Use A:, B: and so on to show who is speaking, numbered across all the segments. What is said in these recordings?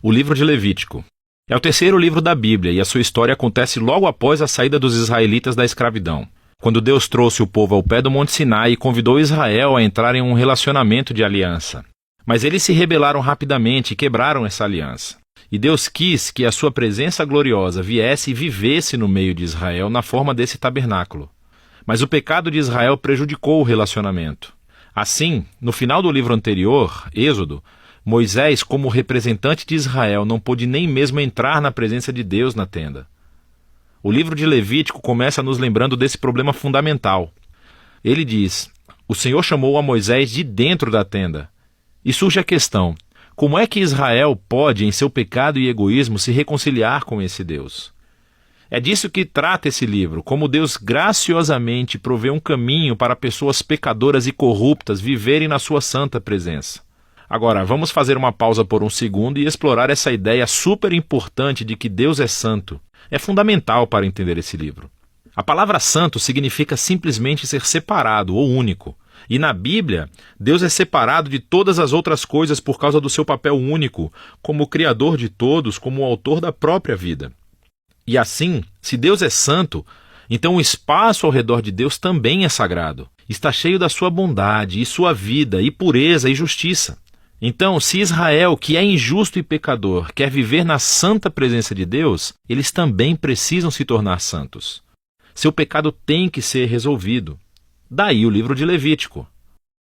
A: O livro de Levítico. É o terceiro livro da Bíblia e a sua história acontece logo após a saída dos israelitas da escravidão, quando Deus trouxe o povo ao pé do Monte Sinai e convidou Israel a entrar em um relacionamento de aliança. Mas eles se rebelaram rapidamente e quebraram essa aliança. E Deus quis que a sua presença gloriosa viesse e vivesse no meio de Israel na forma desse tabernáculo. Mas o pecado de Israel prejudicou o relacionamento. Assim, no final do livro anterior, Êxodo, Moisés, como representante de Israel, não pôde nem mesmo entrar na presença de Deus na tenda. O livro de Levítico começa nos lembrando desse problema fundamental. Ele diz: o Senhor chamou a Moisés de dentro da tenda. E surge a questão: como é que Israel pode, em seu pecado e egoísmo, se reconciliar com esse Deus? É disso que trata esse livro, como Deus graciosamente provê um caminho para pessoas pecadoras e corruptas viverem na sua santa presença. Agora, vamos fazer uma pausa por um segundo e explorar essa ideia super importante de que Deus é santo. É fundamental para entender esse livro. A palavra santo significa simplesmente ser separado ou único. E na Bíblia, Deus é separado de todas as outras coisas por causa do seu papel único, como o Criador de todos, como o autor da própria vida. E assim, se Deus é santo, então o espaço ao redor de Deus também é sagrado. Está cheio da sua bondade e sua vida e pureza e justiça. Então, se Israel, que é injusto e pecador, quer viver na santa presença de Deus, eles também precisam se tornar santos. Seu pecado tem que ser resolvido. Daí o livro de Levítico.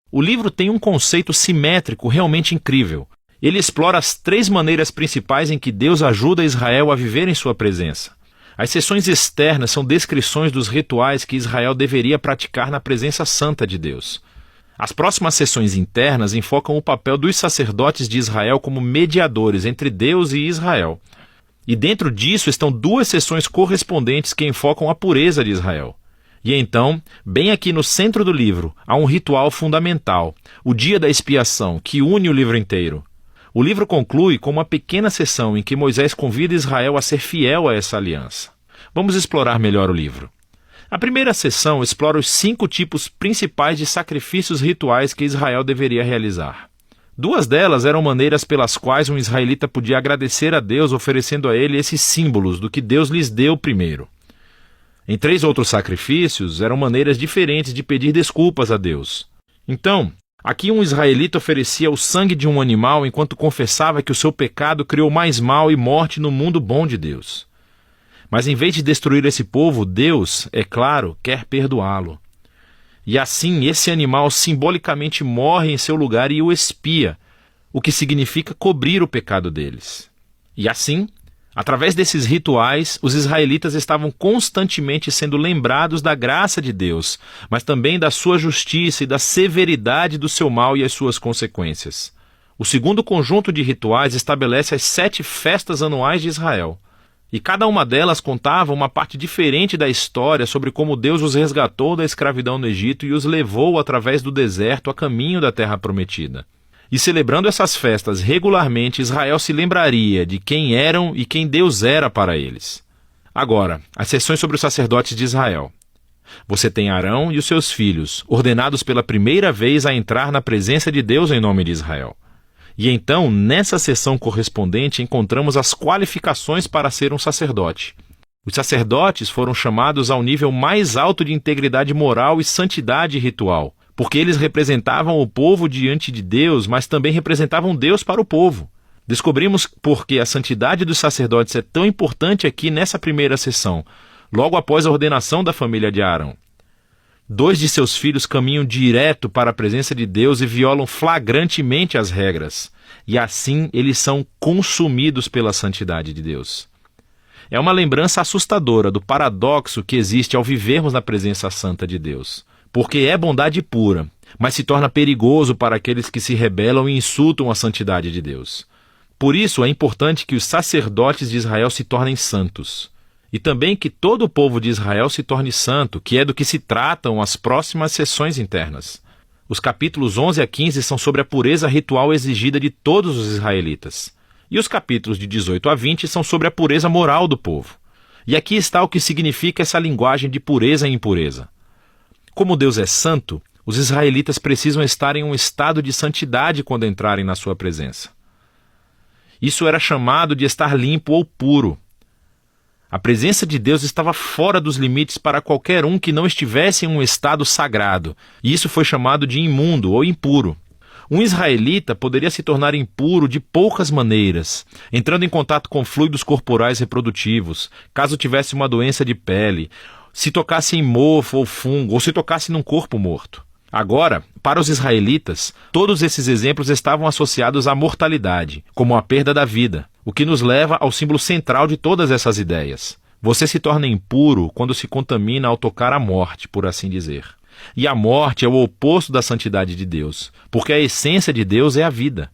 A: O livro tem um conceito simétrico realmente incrível. Ele explora as 3 maneiras principais em que Deus ajuda Israel a viver em sua presença. As seções externas são descrições dos rituais que Israel deveria praticar na presença santa de Deus. As próximas seções internas enfocam o papel dos sacerdotes de Israel como mediadores entre Deus e Israel. E dentro disso estão 2 seções correspondentes que enfocam a pureza de Israel. E então, bem aqui no centro do livro, há um ritual fundamental, o dia da expiação, que une o livro inteiro. O livro conclui com uma pequena seção em que Moisés convida Israel a ser fiel a essa aliança. Vamos explorar melhor o livro. A primeira seção explora os 5 tipos principais de sacrifícios rituais que Israel deveria realizar. 2 delas eram maneiras pelas quais um israelita podia agradecer a Deus oferecendo a ele esses símbolos do que Deus lhes deu primeiro. Em 3 outros sacrifícios eram maneiras diferentes de pedir desculpas a Deus. Então, aqui um israelita oferecia o sangue de um animal enquanto confessava que o seu pecado criou mais mal e morte no mundo bom de Deus. Mas em vez de destruir esse povo, Deus, é claro, quer perdoá-lo. E assim esse animal simbolicamente morre em seu lugar e o expia, o que significa cobrir o pecado deles. E assim, através desses rituais, os israelitas estavam constantemente sendo lembrados da graça de Deus, mas também da sua justiça e da severidade do seu mal e as suas consequências. O segundo conjunto de rituais estabelece as 7 festas anuais de Israel. E cada uma delas contava uma parte diferente da história sobre como Deus os resgatou da escravidão no Egito e os levou através do deserto a caminho da terra prometida. E celebrando essas festas regularmente, Israel se lembraria de quem eram e quem Deus era para eles. Agora, as sessões sobre os sacerdotes de Israel. Você tem Arão e os seus filhos, ordenados pela primeira vez a entrar na presença de Deus em nome de Israel. E então, nessa seção correspondente, encontramos as qualificações para ser um sacerdote. Os sacerdotes foram chamados ao nível mais alto de integridade moral e santidade ritual, porque eles representavam o povo diante de Deus, mas também representavam Deus para o povo. Descobrimos por que a santidade dos sacerdotes é tão importante aqui nessa primeira seção, logo após a ordenação da família de Arão. 2 de seus filhos caminham direto para a presença de Deus e violam flagrantemente as regras. E assim eles são consumidos pela santidade de Deus. É uma lembrança assustadora do paradoxo que existe ao vivermos na presença santa de Deus. Porque é bondade pura, mas se torna perigoso para aqueles que se rebelam e insultam a santidade de Deus. Por isso é importante que os sacerdotes de Israel se tornem santos. E também que todo o povo de Israel se torne santo, que é do que se tratam as próximas sessões internas. Os capítulos 11 a 15 são sobre a pureza ritual exigida de todos os israelitas. E os capítulos de 18 a 20 são sobre a pureza moral do povo. E aqui está o que significa essa linguagem de pureza e impureza. Como Deus é santo, os israelitas precisam estar em um estado de santidade quando entrarem na sua presença. Isso era chamado de estar limpo ou puro. A presença de Deus estava fora dos limites para qualquer um que não estivesse em um estado sagrado, e isso foi chamado de imundo ou impuro. Um israelita poderia se tornar impuro de poucas maneiras, entrando em contato com fluidos corporais reprodutivos, caso tivesse uma doença de pele, se tocasse em mofo ou fungo, ou se tocasse num corpo morto. Agora, para os israelitas, todos esses exemplos estavam associados à mortalidade, como a perda da vida, o que nos leva ao símbolo central de todas essas ideias. Você se torna impuro quando se contamina ao tocar a morte, por assim dizer. E a morte é o oposto da santidade de Deus, porque a essência de Deus é a vida.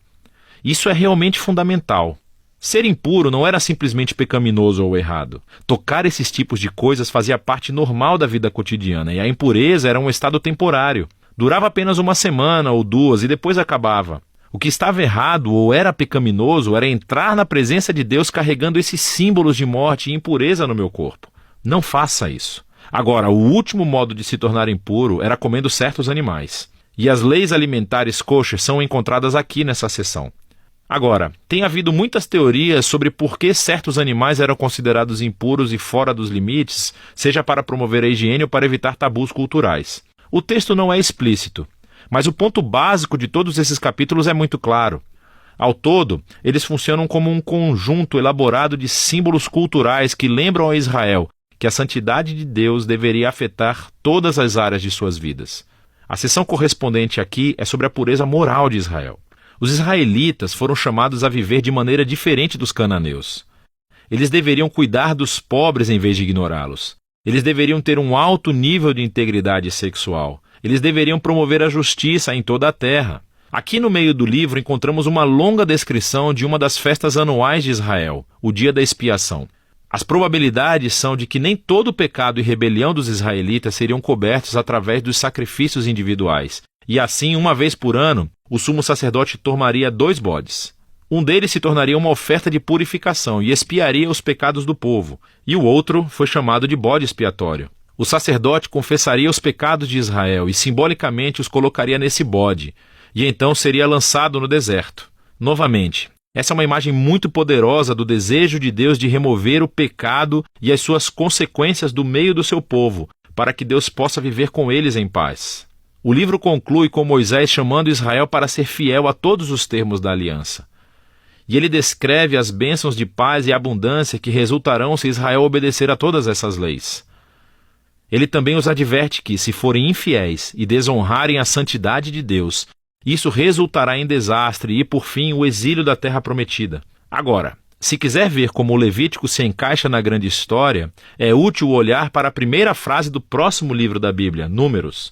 A: Isso é realmente fundamental. Ser impuro não era simplesmente pecaminoso ou errado. Tocar esses tipos de coisas fazia parte normal da vida cotidiana, e a impureza era um estado temporário. Durava apenas uma semana ou duas e depois acabava. O que estava errado ou era pecaminoso era entrar na presença de Deus carregando esses símbolos de morte e impureza no meu corpo. Não faça isso. Agora, o último modo de se tornar impuro era comendo certos animais. E as leis alimentares kosher são encontradas aqui nessa seção. Agora, tem havido muitas teorias sobre por que certos animais eram considerados impuros e fora dos limites, seja para promover a higiene ou para evitar tabus culturais. O texto não é explícito, mas o ponto básico de todos esses capítulos é muito claro. Ao todo, eles funcionam como um conjunto elaborado de símbolos culturais que lembram a Israel que a santidade de Deus deveria afetar todas as áreas de suas vidas. A seção correspondente aqui é sobre a pureza moral de Israel. Os israelitas foram chamados a viver de maneira diferente dos cananeus. Eles deveriam cuidar dos pobres em vez de ignorá-los. Eles deveriam ter um alto nível de integridade sexual. Eles deveriam promover a justiça em toda a terra. Aqui no meio do livro encontramos uma longa descrição de uma das festas anuais de Israel, o Dia da Expiação. As probabilidades são de que nem todo o pecado e rebelião dos israelitas seriam cobertos através dos sacrifícios individuais. E assim, uma vez por ano, o sumo sacerdote tomaria 2 bodes. Um deles se tornaria uma oferta de purificação e expiaria os pecados do povo, e o outro foi chamado de bode expiatório. O sacerdote confessaria os pecados de Israel e simbolicamente os colocaria nesse bode, e então seria lançado no deserto. Novamente, essa é uma imagem muito poderosa do desejo de Deus de remover o pecado e as suas consequências do meio do seu povo, para que Deus possa viver com eles em paz. O livro conclui com Moisés chamando Israel para ser fiel a todos os termos da aliança. E ele descreve as bênçãos de paz e abundância que resultarão se Israel obedecer a todas essas leis. Ele também os adverte que, se forem infiéis e desonrarem a santidade de Deus, isso resultará em desastre e, por fim, o exílio da terra prometida. Agora, se quiser ver como o Levítico se encaixa na grande história, é útil olhar para a primeira frase do próximo livro da Bíblia, Números.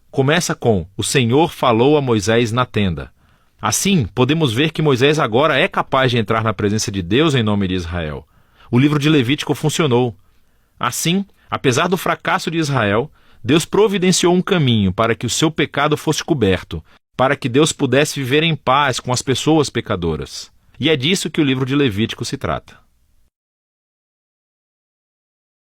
A: Começa com: "O Senhor falou a Moisés na tenda". Assim, podemos ver que Moisés agora é capaz de entrar na presença de Deus em nome de Israel. O livro de Levítico funcionou. Assim, apesar do fracasso de Israel, Deus providenciou um caminho para que o seu pecado fosse coberto, para que Deus pudesse viver em paz com as pessoas pecadoras. E é disso que o livro de Levítico se trata.